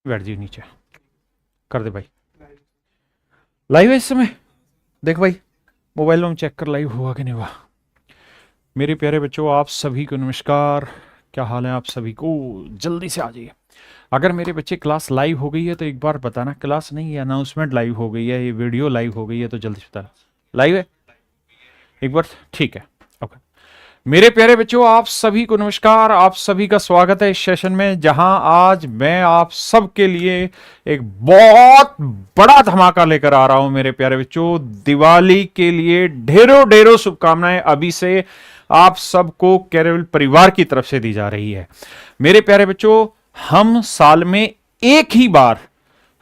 बैठ जी नीचे कर दे भाई। लाइव है इस समय, देख भाई मोबाइल में चेक कर लाइव हुआ कि नहीं हुआ। मेरे प्यारे बच्चों आप सभी को नमस्कार, क्या हाल है आप सभी को। जल्दी से आ जाइए। अगर मेरे बच्चे क्लास लाइव हो गई है तो एक बार बताना, क्लास नहीं है अनाउंसमेंट लाइव हो गई है, ये वीडियो लाइव हो गई है तो जल्दी से बताना लाइव है एक बार। ठीक है ओके। मेरे प्यारे बच्चों आप सभी को नमस्कार, आप सभी का स्वागत है इस सेशन में, जहां आज मैं आप सब के लिए एक बहुत बड़ा धमाका लेकर आ रहा हूं। मेरे प्यारे बच्चों दिवाली के लिए ढेरों ढेरों शुभकामनाएं अभी से आप सबको कैरेवल परिवार की तरफ से दी जा रही है। मेरे प्यारे बच्चों हम साल में एक ही बार,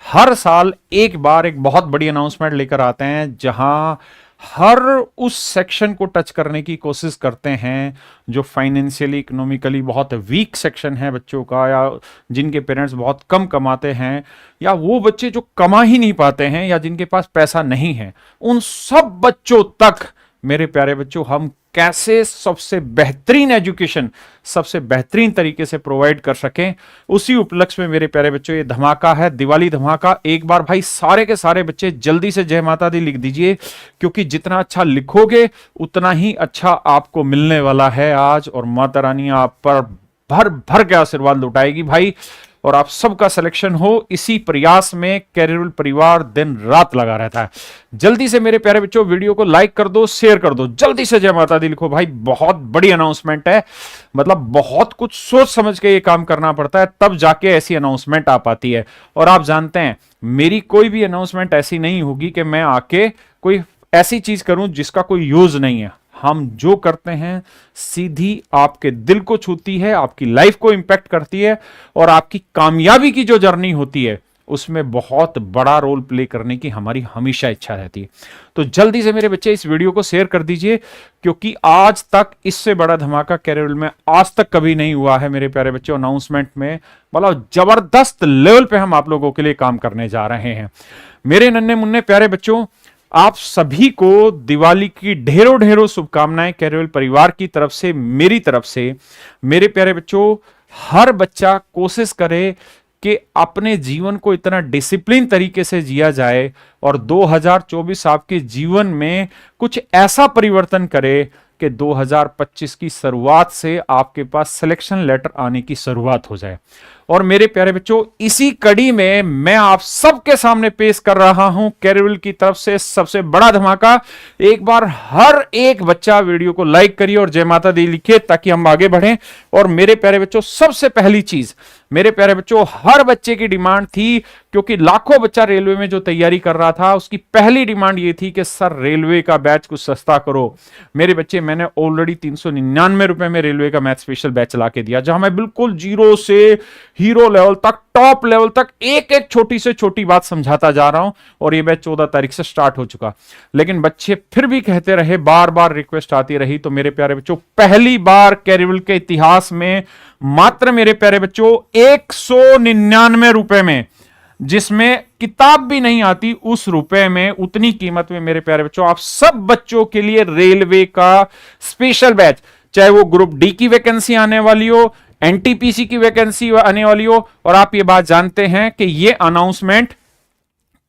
हर साल एक बार एक बहुत बड़ी अनाउंसमेंट लेकर आते हैं, जहां हर उस सेक्शन को टच करने की कोशिश करते हैं जो फाइनेंशियली इकोनॉमिकली बहुत वीक सेक्शन है बच्चों का, या जिनके पेरेंट्स बहुत कम कमाते हैं, या वो बच्चे जो कमा ही नहीं पाते हैं, या जिनके पास पैसा नहीं है, उन सब बच्चों तक मेरे प्यारे बच्चों हम कैसे सबसे बेहतरीन एजुकेशन सबसे बेहतरीन तरीके से प्रोवाइड कर सकें, उसी उपलक्ष्य में मेरे प्यारे बच्चों ये धमाका है, दिवाली धमाका। एक बार भाई सारे के सारे बच्चे जल्दी से जय माता दी लिख दीजिए, क्योंकि जितना अच्छा लिखोगे उतना ही अच्छा आपको मिलने वाला है आज, और माता रानी आप पर भर भर के आशीर्वाद लुटाएगी भाई, और आप सबका सिलेक्शन हो। इसी प्रयास में कैरेवल परिवार दिन रात लगा रहता है। जल्दी से मेरे प्यारे बच्चों वीडियो को लाइक कर दो, शेयर कर दो, जल्दी से जय माता दी लिखो भाई। बहुत बड़ी अनाउंसमेंट है, मतलब बहुत कुछ सोच समझ के ये काम करना पड़ता है, तब जाके ऐसी अनाउंसमेंट आ पाती है। और आप जानते हैं मेरी कोई भी अनाउंसमेंट ऐसी नहीं होगी कि मैं आके कोई ऐसी चीज करूं जिसका कोई यूज नहीं है। हम जो करते हैं सीधी आपके दिल को छूती है, आपकी लाइफ को इंपैक्ट करती है, और आपकी कामयाबी की जो जर्नी होती है उसमें बहुत बड़ा रोल प्ले करने की हमारी हमेशा इच्छा रहती है। तो जल्दी से मेरे बच्चे इस वीडियो को शेयर कर दीजिए, क्योंकि आज तक इससे बड़ा धमाका कैरेवल में आज तक कभी नहीं हुआ है मेरे प्यारे बच्चों। अनाउंसमेंट में मतलब जबरदस्त लेवल पे हम आप लोगों के लिए काम करने जा रहे हैं। मेरे नन्हे मुन्ने प्यारे बच्चों आप सभी को दिवाली की ढेरों ढेरों शुभकामनाएं कैरेवल परिवार की तरफ से, मेरी तरफ से। मेरे प्यारे बच्चों हर बच्चा कोशिश करे कि अपने जीवन को इतना डिसिप्लिन तरीके से जिया जाए, और 2024 आपके जीवन में कुछ ऐसा परिवर्तन करे कि 2025 की शुरुआत से आपके पास सिलेक्शन लेटर आने की शुरुआत हो जाए। और मेरे प्यारे बच्चों इसी कड़ी में मैं आप सबके सामने पेश कर रहा हूं कैरेवल की तरफ से सबसे बड़ा धमाका। एक बार हर एक बच्चा वीडियो को लाइक करिए और जय माता दी लिखिए, ताकि हम आगे बढ़ें। और मेरे प्यारे बच्चों सबसे पहली चीज, मेरे प्यारे बच्चों हर बच्चे की डिमांड थी, क्योंकि लाखों बच्चा रेलवे में जो तैयारी कर रहा था उसकी पहली डिमांड ये थी कि सर रेलवे का बैच कुछ सस्ता करो। मेरे बच्चे मैंने ऑलरेडी 399 रुपए में रेलवे का मैथ स्पेशल बैच चला के दिया, जहां मैं बिल्कुल जीरो से हीरो लेवल तक, टॉप लेवल तक एक एक छोटी से छोटी बात समझाता जा रहा हूं। और ये बैच 14 तारीख से स्टार्ट हो चुका, लेकिन बच्चे फिर भी कहते रहे, बार बार रिक्वेस्ट आती रही। तो मेरे प्यारे बच्चों पहली बार कैरेवल के इतिहास में मात्र मेरे प्यारे बच्चों 199 रुपए में, जिसमें किताब भी नहीं आती उस रुपए में, उतनी कीमत में मेरे प्यारे बच्चों आप सब बच्चों के लिए रेलवे का स्पेशल बैच, चाहे वो ग्रुप डी की वैकेंसी आने वाली हो, एनटीपीसी की वैकेंसी आने वाली हो। और आप ये बात जानते हैं कि ये अनाउंसमेंट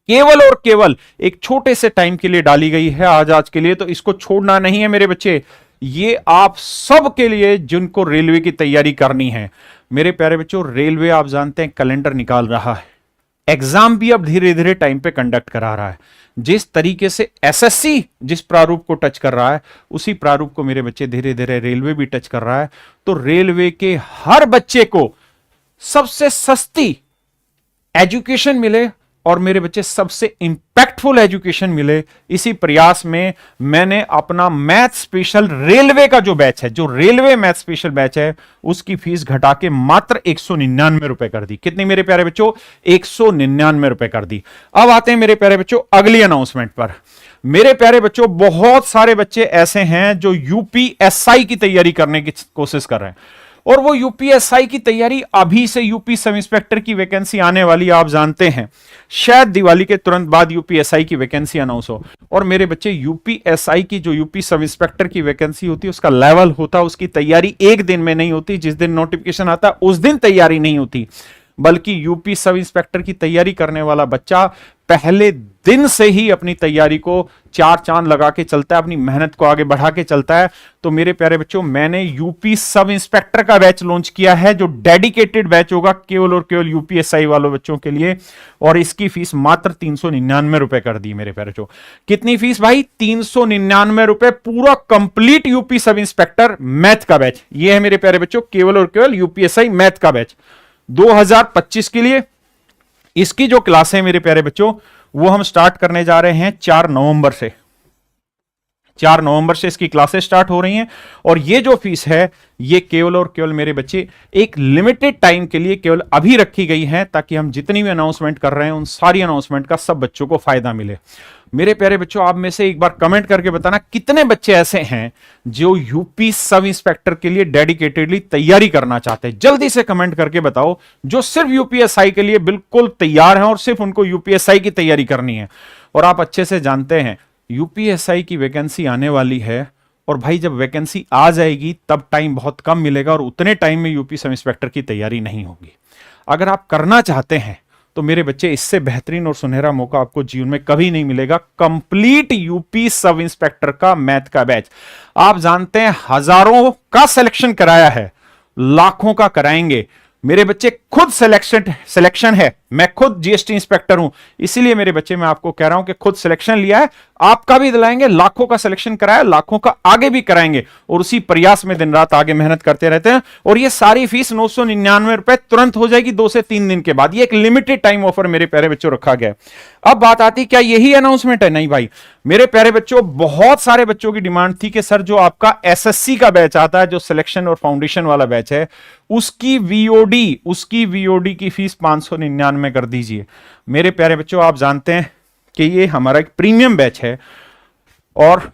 केवल और केवल एक छोटे से टाइम के लिए डाली गई है, आज के लिए, तो इसको छोड़ना नहीं है मेरे बच्चे। ये आप सब के लिए जिनको रेलवे की तैयारी करनी है। मेरे प्यारे बच्चों रेलवे आप जानते हैं कैलेंडर निकाल रहा है, एग्जाम भी अब धीरे धीरे टाइम पे कंडक्ट करा रहा है। जिस तरीके से एसएससी जिस प्रारूप को टच कर रहा है, उसी प्रारूप को मेरे बच्चे धीरे धीरे रेलवे भी टच कर रहा है। तो रेलवे के हर बच्चे को सबसे सस्ती एजुकेशन मिले, और मेरे बच्चे सबसे इंपैक्टफुल एजुकेशन मिले, इसी प्रयास में मैंने अपना मैथ स्पेशल रेलवे का जो बैच है, जो रेलवे मैथ स्पेशल बैच है, उसकी फीस घटा के मात्र 199 रुपए कर दी। कितनी मेरे प्यारे बच्चों? 199 रुपए कर दी। अब आते हैं मेरे प्यारे बच्चों अगली अनाउंसमेंट पर। मेरे प्यारे बच्चों बहुत सारे बच्चे ऐसे हैं जो यूपीएसआई की तैयारी करने की कोशिश कर रहे हैं, और वो यूपीएसआई की तैयारी, अभी से यूपी सब इंस्पेक्टर की वैकेंसी आने वाली आप जानते हैं, शायद दिवाली के तुरंत बाद यूपीएसआई की वैकेंसी अनाउंस हो। और मेरे बच्चे यूपीएसआई की जो यूपी सब इंस्पेक्टर की वैकेंसी होती है उसका लेवल होता है, उसकी तैयारी एक दिन में नहीं होती। जिस दिन नोटिफिकेशन आता है उस दिन तैयारी नहीं होती। बल्कि यूपी सब इंस्पेक्टर की तैयारी करने वाला बच्चा पहले दिन से ही अपनी तैयारी को चार चांद लगा के चलता है, अपनी मेहनत को आगे बढ़ा के चलता है। तो मेरे प्यारे बच्चों, मैंने यूपी सब इंस्पेक्टर का बैच लॉन्च किया है, जो डेडिकेटेड बैच होगा केवल और केवल यूपीएसआई वालों बच्चों के लिए, और इसकी फीस मात्र 399 रुपए कर दी मेरे प्यारे बच्चों। कितनी फीस भाई? 399 रुपए, पूरा complete UP sub inspector math का बैच। ये है मेरे प्यारे बच्चों केवल और केवल यूपीएसआई मैथ का बैच 2025 के लिए। इसकी जो क्लास है मेरे प्यारे बच्चों, वो हम स्टार्ट करने जा रहे हैं 4 नवंबर से। 4 नवंबर से इसकी क्लासेस स्टार्ट हो रही हैं, और ये जो फीस है ये केवल और केवल मेरे बच्चे एक लिमिटेड टाइम के लिए केवल अभी रखी गई है, ताकि हम जितनी भी अनाउंसमेंट कर रहे हैं उन सारी अनाउंसमेंट का सब बच्चों को फायदा मिले। मेरे प्यारे बच्चों, आप में से एक बार कमेंट करके बताना कितने बच्चे ऐसे हैं जो यूपी सब इंस्पेक्टर के लिए डेडिकेटेडली तैयारी करना चाहते हैं। जल्दी से कमेंट करके बताओ, जो सिर्फ यूपीएसआई के लिए बिल्कुल तैयार हैं और सिर्फ उनको यूपीएसआई की तैयारी करनी है। और आप अच्छे से जानते हैं यूपीएसआई की वैकेंसी आने वाली है, और भाई जब वैकेंसी आ जाएगी तब टाइम बहुत कम मिलेगा, और उतने टाइम में यूपी सब इंस्पेक्टर की तैयारी नहीं होगी। अगर आप करना चाहते हैं तो मेरे बच्चे, इससे बेहतरीन और सुनहरा मौका आपको जीवन में कभी नहीं मिलेगा। कंप्लीट यूपी सब इंस्पेक्टर का मैथ का बैच। आप जानते हैं हजारों का सिलेक्शन कराया है, लाखों का कराएंगे मेरे बच्चे। खुद सिलेक्शन है, मैं खुद जीएसटी इंस्पेक्टर हूं, इसीलिए मेरे बच्चे मैं आपको कह रहा हूं कि खुद सिलेक्शन लिया है, आपका भी दिलाएंगे। लाखों का सिलेक्शन कराया, लाखों का आगे भी कराएंगे, और उसी प्रयास में दिन रात आगे मेहनत करते रहते हैं। और ये सारी फीस 999 रुपए तुरंत हो जाएगी 2 से 3 दिन के बाद। ये एक लिमिटेड टाइम ऑफर मेरे प्यारे बच्चों रखा गया है। अब बात आती, क्या यही अनाउंसमेंट है? नहीं भाई मेरे प्यारे बच्चों, बहुत सारे बच्चों की डिमांड थी कि सर जो आपका एसएससी का बैच आता है, जो सिलेक्शन और फाउंडेशन वाला बैच है, उसकी वीओडी की फीस 599 कर दीजिए। मेरे प्यारे बच्चों, आप जानते हैं कि ये हमारा एक प्रीमियम बैच है, और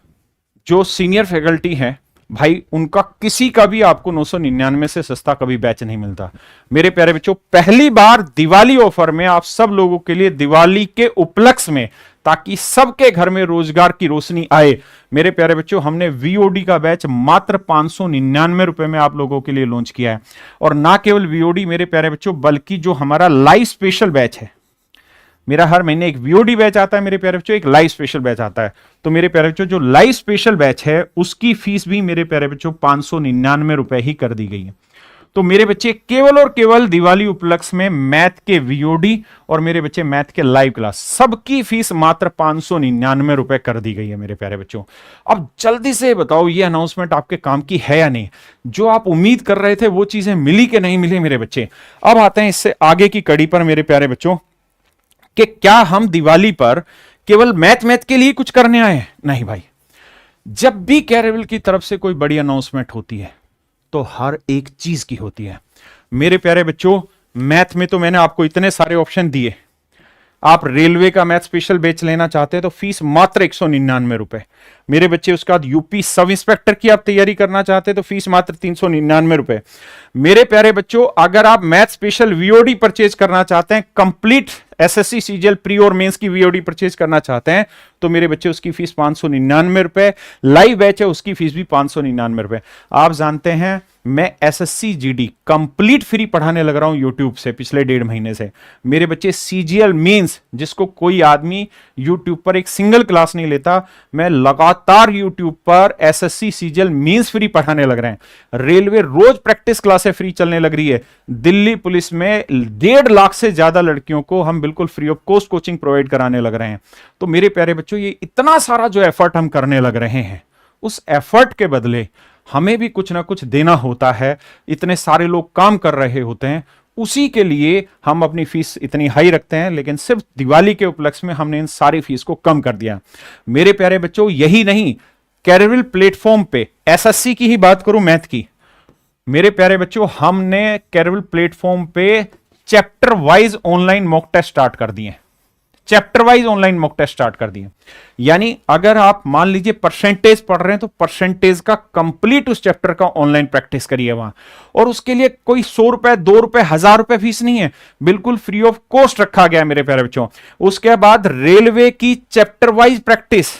जो सीनियर फैकल्टी हैं भाई, उनका किसी का भी आपको 999 से सस्ता कभी बैच नहीं मिलता। मेरे प्यारे बच्चों, पहली बार दिवाली ऑफर में आप सब लोगों के लिए, दिवाली के उपलक्ष्य में, ताकि सबके घर में रोजगार की रोशनी आए, मेरे प्यारे बच्चों, हमने वीओडी का बैच मात्र 599 रुपए में आप लोगों के लिए लॉन्च किया है। और ना केवल वीओडी मेरे प्यारे बच्चों, बल्कि जो हमारा लाइव स्पेशल बैच है, मेरा हर महीने एक वीओडी बैच आता है मेरे प्यारे बच्चों, एक लाइव स्पेशल बैच आता है। तो मेरे प्यारे बच्चों, जो लाइव स्पेशल बैच है उसकी फीस भी मेरे प्यारे बच्चों 599 रुपए ही कर दी गई है। तो मेरे बच्चे, केवल और केवल दिवाली उपलक्ष्य में मैथ के वीओडी और मेरे बच्चे मैथ के लाइव क्लास, सबकी फीस मात्र 599 रुपए कर दी गई है मेरे प्यारे बच्चों। अब जल्दी से बताओ, ये अनाउंसमेंट आपके काम की है या नहीं? जो आप उम्मीद कर रहे थे वो चीजें मिली कि नहीं मिली मेरे बच्चे? अब आते हैं इससे आगे की कड़ी पर मेरे प्यारे बच्चों, कि क्या हम दिवाली पर केवल मैथ के लिए कुछ करने आए हैं? नहीं भाई, जब भी कैरेविल की तरफ से कोई बड़ी अनाउंसमेंट होती है तो हर एक चीज की होती है मेरे प्यारे बच्चों। मैथ में तो मैंने आपको इतने सारे ऑप्शन दिए। आप रेलवे का मैथ स्पेशल बैच लेना चाहते हैं तो फीस मात्र 199 रुपए मेरे बच्चे। उसके बाद यूपी सब इंस्पेक्टर की आप तैयारी करना चाहते हैं तो फीस मात्र 399 रुपए मेरे प्यारे बच्चों। अगर आप मैथ स्पेशल वीओडी परचेज करना चाहते हैं, कंप्लीट एसएससी सीजीएल प्री और मेंस की वीओडी परचेज करना चाहते हैं तो मेरे बच्चे उसकी फीस 599 रुपए। लाइव बैच है उसकी फीस भी 599 रुपए। आप जानते हैं मैं एसएससी जीडी कंप्लीट फ्री पढ़ाने लग रहा हूं यूट्यूब से पिछले 1.5 महीने से। मेरे बच्चे सीजीएल मेंस, जिसको कोई आदमी यूट्यूब पर एक सिंगल क्लास नहीं लेता, मैं लगातार यूट्यूब पर एसएससी सीजीएल मेंस फ्री पढ़ाने लग रहे हैं। रेलवे रोज प्रैक्टिस क्लासें फ्री चलने लग रही है। दिल्ली पुलिस में 1.5 लाख से ज्यादा लड़कियों को हम बिल्कुल free of cost coaching provide कराने लग रहे हैं। तो मेरे प्यारे बच्चों, ये इतना सारा जो एफर्ट हम करने लग रहे हैं, उस एफर्ट के बदले हमें भी कुछ ना कुछ देना होता है। इतने सारे लोग काम कर रहे होते हैं, उसी के लिए हम अपनी फीस इतनी हाई रखते हैं। लेकिन सिर्फ दिवाली के उपलक्ष्य में हमने इन सारी फीस को कम कर दिया। मेरे प्यारे बच्चों, यही नहीं, कैरेविल प्लेटफॉर्म पे एसएससी की ही बात करूं, मैथ की, मेरे प्यारे बच्चों, हमने कैरेविल प्लेटफॉर्म पे chapter wise online mock test start कर दिए। Chapter wise online mock test start कर दिए। यानी अगर आप मान लीजिए परसेंटेज पढ़ रहे हैं तो परसेंटेज का कंप्लीट उस चैप्टर का ऑनलाइन प्रैक्टिस करिए वहां। और उसके लिए कोई 100 रुपए, 2 रुपए, 1000 रुपए फीस नहीं है, बिल्कुल फ्री ऑफ कॉस्ट रखा गया है मेरे प्यारे बच्चों। उसके बाद रेलवे की चैप्टर वाइज प्रैक्टिस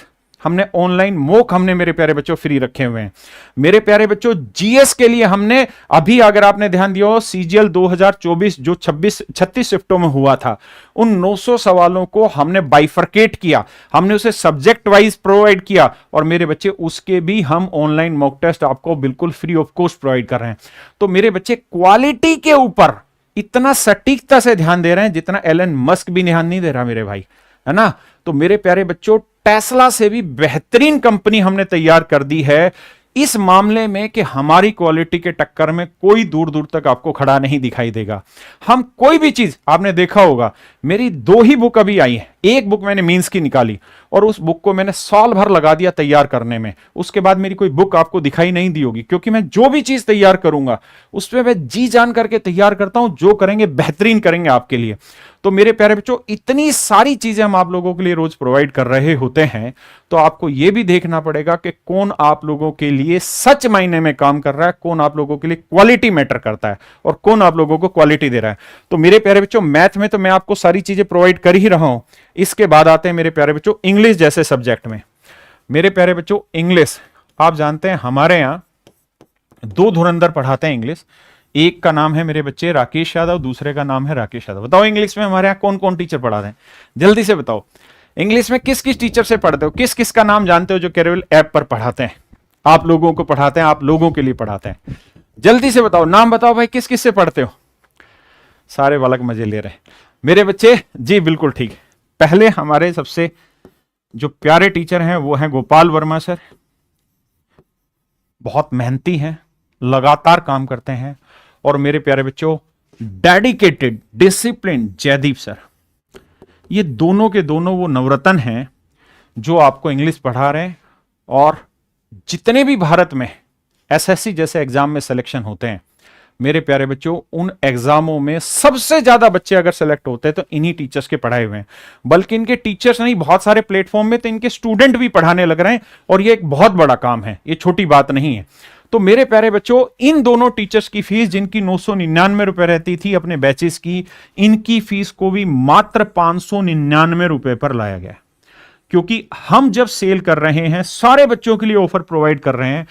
हमने ऑनलाइन मॉक हमने मेरे प्यारे बच्चों फ्री रखे हुए हैं। मेरे प्यारे बच्चों जीएस के लिए हमने अभी अगर आपने ध्यान दिया हो सीजीएल 2024 जो 36 शिफ्टों में हुआ था, उन 900 सवालों को हमने बाइफरकेट किया, हमने उसे सब्जेक्ट वाइज प्रोवाइड किया और मेरे बच्चे उसके भी हम ऑनलाइन मॉक टेस्ट आपको बिल्कुल फ्री ऑफ कॉस्ट प्रोवाइड कर रहे हैं। तो मेरे बच्चे क्वालिटी के ऊपर इतना सटीकता से ध्यान दे रहे हैं जितना एलन मस्क भी ध्यान नहीं दे रहा मेरे भाई, है ना। तो मेरे प्यारे बच्चों टेस्ला से भी बेहतरीन कंपनी हमने तैयार कर दी है इस मामले में कि हमारी क्वालिटी के टक्कर में कोई दूर दूर तक आपको खड़ा नहीं दिखाई देगा। हम कोई भी चीज, आपने देखा होगा मेरी 2 ही बुक अभी आई है, एक बुक मैंने मींस की निकाली और उस बुक को मैंने साल भर लगा दिया तैयार करने में, उसके बाद मेरी कोई बुक आपको दिखाई नहीं दी होगी, क्योंकि मैं जो भी चीज तैयार करूंगा उस पर मैं जी जान करके तैयार करता हूं, जो करेंगे बेहतरीन करेंगे आपके लिए। तो मेरे प्यारे बच्चों इतनी सारी चीजें हम आप लोगों के लिए रोज प्रोवाइड कर रहे होते हैं, तो आपको यह भी देखना पड़ेगा कि कौन आप लोगों के लिए सच मायने में काम कर रहा है, कौन आप लोगों के लिए क्वालिटी मैटर करता है और कौन आप लोगों को क्वालिटी दे रहा है। तो मेरे प्यारे बच्चों मैथ में तो मैं आपको सारी चीजें प्रोवाइड कर ही रहा हूं। इसके बाद आते हैं मेरे प्यारे बच्चों इंग्लिश जैसे सब्जेक्ट में। मेरे प्यारे बच्चों इंग्लिश, आप जानते हैं हमारे यहां 2 धुरंधर पढ़ाते हैं इंग्लिश, एक का नाम है मेरे बच्चे राकेश यादव, दूसरे का नाम है राकेश यादव। बताओ इंग्लिश में हमारे यहाँ कौन कौन टीचर पढ़ाते हैं, जल्दी से बताओ। इंग्लिश में किस किस टीचर से पढ़ते हो, किस किस का नाम जानते हो जो कैरियर ऐप पर पढ़ाते हैं, आप लोगों को पढ़ाते हैं, आप लोगों के लिए पढ़ाते हैं, जल्दी से बताओ, नाम बताओ भाई, किस किस से पढ़ते हो। सारे बालक मजे ले रहे हैं मेरे बच्चे जी, बिल्कुल ठीक। पहले हमारे सबसे जो प्यारे टीचर हैं वो हैं गोपाल वर्मा सर, बहुत मेहनती हैं, लगातार काम करते हैं। और मेरे प्यारे बच्चों डेडिकेटेड डिसिप्लिन जयदीप सर, ये दोनों के दोनों वो नवरत्न हैं जो आपको इंग्लिश पढ़ा रहे हैं। और जितने भी भारत में एसएससी जैसे एग्जाम में सिलेक्शन होते हैं मेरे प्यारे बच्चों, उन एग्जामों में सबसे ज्यादा बच्चे अगर सेलेक्ट होते हैं तो इन्हीं टीचर्स के पढ़ाए हुए हैं। बल्कि इनके टीचर्स नहीं, बहुत सारे प्लेटफॉर्म में तो इनके स्टूडेंट भी पढ़ाने लग रहे हैं और ये एक बहुत बड़ा काम है, ये छोटी बात नहीं है। तो मेरे प्यारे बच्चों इन दोनों टीचर्स की फीस जिनकी 999 रुपए रहती थी अपने बैचेस की, इनकी फीस को भी मात्र 599 रुपए पर लाया गया। क्योंकि हम जब सेल कर रहे हैं सारे बच्चों के लिए ऑफर प्रोवाइड कर रहे हैं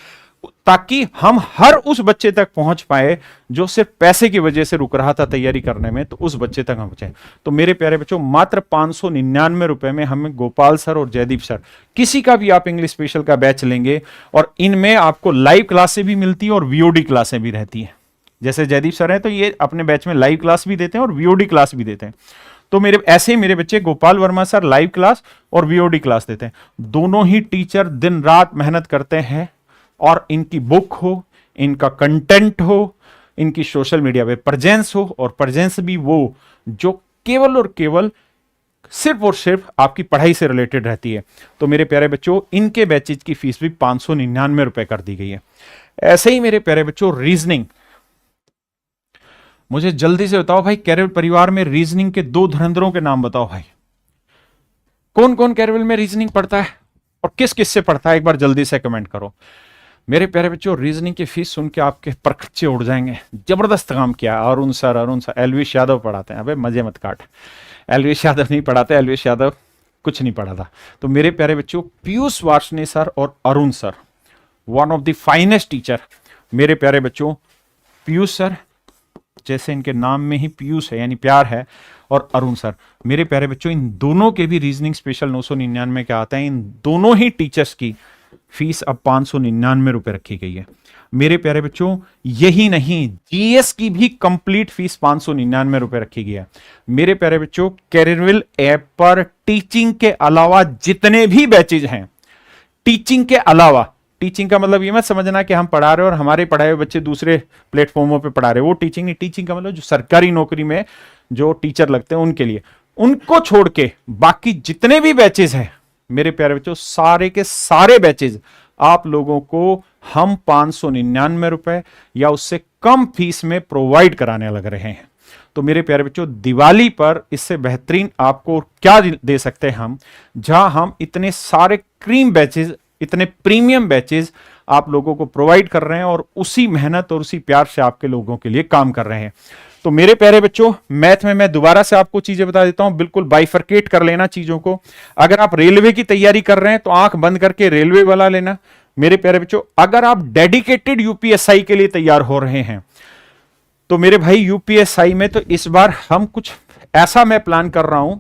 ताकि हम हर उस बच्चे तक पहुंच पाए जो सिर्फ पैसे की वजह से रुक रहा था तैयारी करने में, तो उस बच्चे तक हम पहुंचे। तो मेरे प्यारे बच्चों मात्र 599 रुपए में हमें गोपाल सर और जयदीप सर, किसी का भी आप इंग्लिश स्पेशल का बैच लेंगे और इनमें आपको लाइव क्लासें भी मिलती है और वीओडी क्लासें भी रहती है। जैसे जयदीप सर हैं तो ये अपने बैच में लाइव क्लास भी देते हैं और वीओडी क्लास भी देते हैं। तो मेरे ऐसे ही मेरे बच्चे Gopal Verma sir live class और वीओडी क्लास देते हैं। दोनों ही टीचर दिन रात मेहनत करते हैं और इनकी बुक हो, इनका कंटेंट हो, इनकी सोशल मीडिया पे प्रेजेंस हो, और प्रेजेंस भी वो जो केवल और केवल सिर्फ और सिर्फ आपकी पढ़ाई से रिलेटेड रहती है। तो मेरे प्यारे बच्चों इनके बैचेज की फीस भी 599 रुपए कर दी गई है। ऐसे ही मेरे प्यारे बच्चों रीजनिंग, मुझे जल्दी से बताओ भाई, कैरियर परिवार में रीजनिंग के 2 धुरंधरों के नाम बताओ भाई। कौन कौन कैरियर में रीजनिंग पढ़ता है और किस किस से पढ़ता है, एक बार जल्दी से कमेंट करो। मेरे प्यारे बच्चों रीजनिंग की फीस सुन के आपके परखच्चे उड़ जाएंगे, जबरदस्त काम किया। अरुण सर एलविश यादव पढ़ाते हैं। अबे मजे मत काट, एलविश यादव नहीं पढ़ाते, एलविश यादव कुछ नहीं पढ़ा था। तो मेरे प्यारे बच्चों पीयूष वार्ष्णेय सर और Arun sir, one of the finest teacher. मेरे प्यारे बच्चों पीयूष सर, जैसे इनके नाम में ही पीयूष है यानी प्यार है, और अरुण सर, मेरे प्यारे बच्चों इन दोनों के भी रीजनिंग स्पेशल 999 के आते हैं। इन दोनों ही टीचर्स की फीस अब 599 रुपए रखी गई है। मेरे प्यारे बच्चों यही नहीं, जीएस की भी कंप्लीट फीस 599 रुपए रखी गई है। मेरे प्यारे बच्चों कैरियरविल ऐप पर टीचिंग के अलावा जितने भी बैचेज हैं, टीचिंग के अलावा, टीचिंग का मतलब ये मत समझना कि हम पढ़ा रहे और हमारे पढ़ाए हुए बच्चे दूसरे प्लेटफॉर्मों पे पढ़ा रहे, वो टीचिंग नहीं। टीचिंग का मतलब जो सरकारी नौकरी में जो टीचर लगते हैं उनके लिए, उनको छोड़ के बाकी जितने भी बैचेज हैं मेरे प्यारे बच्चों, सारे के सारे बैचेज आप लोगों को हम 599 रुपए या उससे कम फीस में प्रोवाइड कराने लग रहे हैं। तो मेरे प्यारे बच्चों दिवाली पर इससे बेहतरीन आपको क्या दे सकते हैं हम, जहां हम इतने सारे क्रीम बैचेज, इतने प्रीमियम बैचेज आप लोगों को प्रोवाइड कर रहे हैं और उसी मेहनत और उसी प्यार से आपके लोगों के लिए काम कर रहे हैं। तो मेरे प्यारे बच्चों, मैथ में मैं दोबारा से आपको चीजें बता देता हूं, बिल्कुल बाइफरकेट कर लेना चीजों को। अगर आप रेलवे की तैयारी कर रहे हैं तो आंख बंद करके रेलवे वाला लेना। मेरे प्यारे बच्चों, अगर आप डेडिकेटेड यूपीएसआई के लिए तैयार हो रहे हैं तो मेरे भाई यूपीएसआई में तो इस बार हम कुछ ऐसा मैं प्लान कर रहा हूं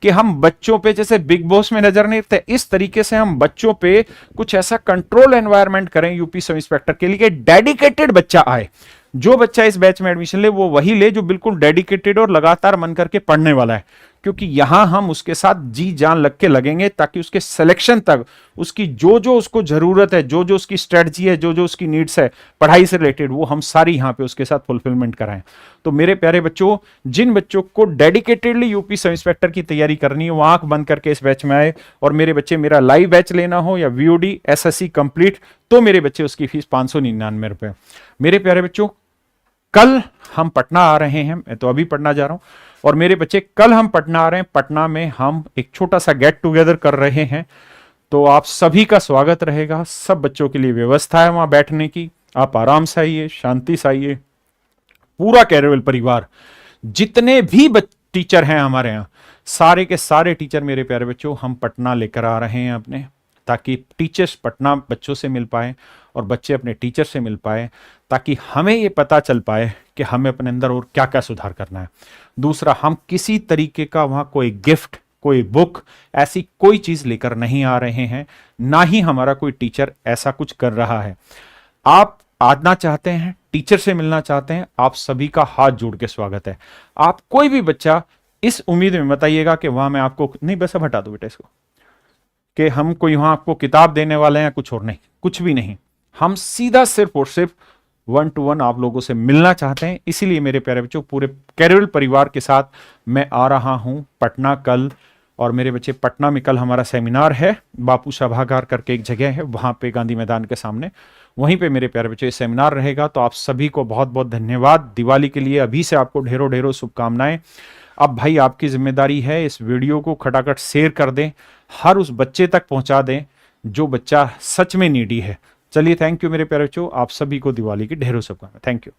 कि हम बच्चों पे, जैसे बिग बॉस में नजर नहीं रखते, इस तरीके से हम बच्चों पे कुछ ऐसा कंट्रोल एनवायरनमेंट करें यूपी सब इंस्पेक्टर के लिए कि डेडिकेटेड बच्चा आए। जो बच्चा इस बैच में एडमिशन ले वो वही ले जो बिल्कुल डेडिकेटेड और लगातार मन करके पढ़ने वाला है, क्योंकि यहां हम उसके साथ जी जान लग के लगेंगे ताकि उसके सिलेक्शन तक उसकी जो जो उसको जरूरत है, जो जो उसकी स्ट्रेटजी है, जो जो उसकी नीड्स है पढ़ाई से रिलेटेड, वो हम सारी यहां पे उसके साथ फुलफिलमेंट कराएं। तो मेरे प्यारे बच्चों, जिन बच्चों को डेडिकेटेडली यूपी सब इंस्पेक्टर की तैयारी करनी है वो आंख बंद करके इस बैच में आए। और मेरे बच्चे, मेरा लाइव बैच लेना हो या वीओडी एसएससी कंप्लीट, तो मेरे बच्चे उसकी फीस 599 रुपए। मेरे प्यारे बच्चों, कल हम पटना आ रहे हैं, मैं तो अभी पटना जा रहा हूं, और मेरे बच्चे कल हम पटना आ रहे हैं। पटना में हम एक छोटा सा गेट टुगेदर कर रहे हैं, तो आप सभी का स्वागत रहेगा। सब बच्चों के लिए व्यवस्था है वहां बैठने की, आप आराम से आइए, शांति से आइए। पूरा कैरेवल परिवार, जितने भी टीचर हैं हमारे यहाँ, सारे के सारे टीचर मेरे प्यारे बच्चों हम पटना लेकर आ रहे हैं अपने, ताकि टीचर्स पटना बच्चों से मिल पाए और बच्चे अपने टीचर से मिल पाए, ताकि हमें ये पता चल पाए कि हमें अपने अंदर और क्या क्या सुधार करना है। दूसरा, हम किसी तरीके का वहां कोई गिफ्ट, कोई बुक, ऐसी कोई चीज लेकर नहीं आ रहे हैं, ना ही हमारा कोई टीचर ऐसा कुछ कर रहा है। आप आना चाहते हैं, टीचर से मिलना चाहते हैं, आप सभी का हाथ जोड़ के स्वागत है। आप कोई भी बच्चा इस उम्मीद में बताइएगा कि वहां मैं आपको नहीं, बस अब हटा दो बेटा इसको, कि हम कोई वहां आपको किताब देने वाले हैं, कुछ और नहीं, कुछ भी नहीं। हम सीधा सिर्फ और सिर्फ 1 to 1 आप लोगों से मिलना चाहते हैं। इसीलिए मेरे प्यारे बच्चों, पूरे कैरेवल परिवार के साथ मैं आ रहा हूं पटना कल। और मेरे बच्चे, पटना में कल हमारा सेमिनार है, बापू सभागार करके एक जगह है, वहां पे गांधी मैदान के सामने, वहीं पे मेरे प्यारे बच्चे सेमिनार रहेगा। तो आप सभी को बहुत बहुत धन्यवाद। दिवाली के लिए अभी से आपको ढेरों ढेरों शुभकामनाएं। अब भाई आपकी जिम्मेदारी है, इस वीडियो को खटाखट शेयर कर दें, हर उस बच्चे तक पहुंचा दें जो बच्चा सच में नीडी है। चलिए, थैंक यू मेरे प्यारे बच्चों, आप सभी को दिवाली की ढेरों शुभकामनाएं। Thank you.